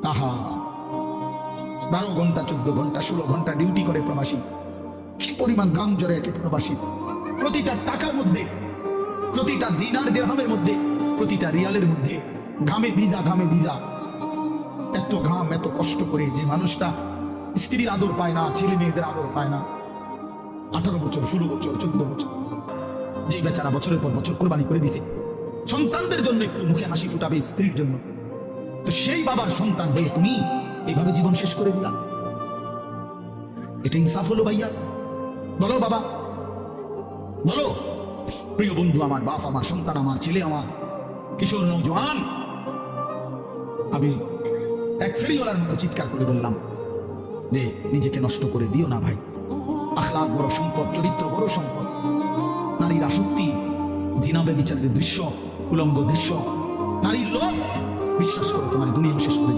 আহা, 12 ঘন্টা 14 ঘন্টা 16 ঘন্টা ডিউটি করে প্রবাসী, কি পরিমাণ গাম জড়ে এক প্রবাসী। প্রতিটা টাকার মধ্যে, প্রতিটা দিনার দিরহামের মধ্যে, প্রতিটা রিয়ালের মধ্যে ঘামে ভিজা, ঘামে ভিজা। এত ঘাম, এত কষ্ট করে যে মানুষটা স্ত্রীর আদর পায় না, ছেলে মেয়েদের আদর পায় না। 18 বছর, 16 বছর, 14 বছর, যে বেচারা বছরের পর বছর কোরবানি করে দিছে সন্তানদের জন্য, একটু মুখে হাসি ফুটাবে স্ত্রীর জন্য, তো সেই বাবার সন্তান হয়ে তুমি এইভাবে জীবন শেষ করে দিলা। এটা ইনসাফ হলো ভাইয়া? বলো বাবা, বলো। প্রিয় বন্ধু আমার, বাপ আমার, সন্তান আমার, ছেলে আমার, কিশোর নৌজওয়ান, আমি এক ফেরিওয়ালার মতো চিৎকার করে বললাম যে নিজেকে নষ্ট করে দিও না ভাই। আখলাক বড় সম্পদ, চরিত্র বড় সম্পদ। নারীর আসক্তি, জিনা ব্যভিচারের দৃশ্য, উলঙ্গ দৃশ্য, নারীর লোভ, বিশ্বাস করো তোমার দুনিয়া শেষ করে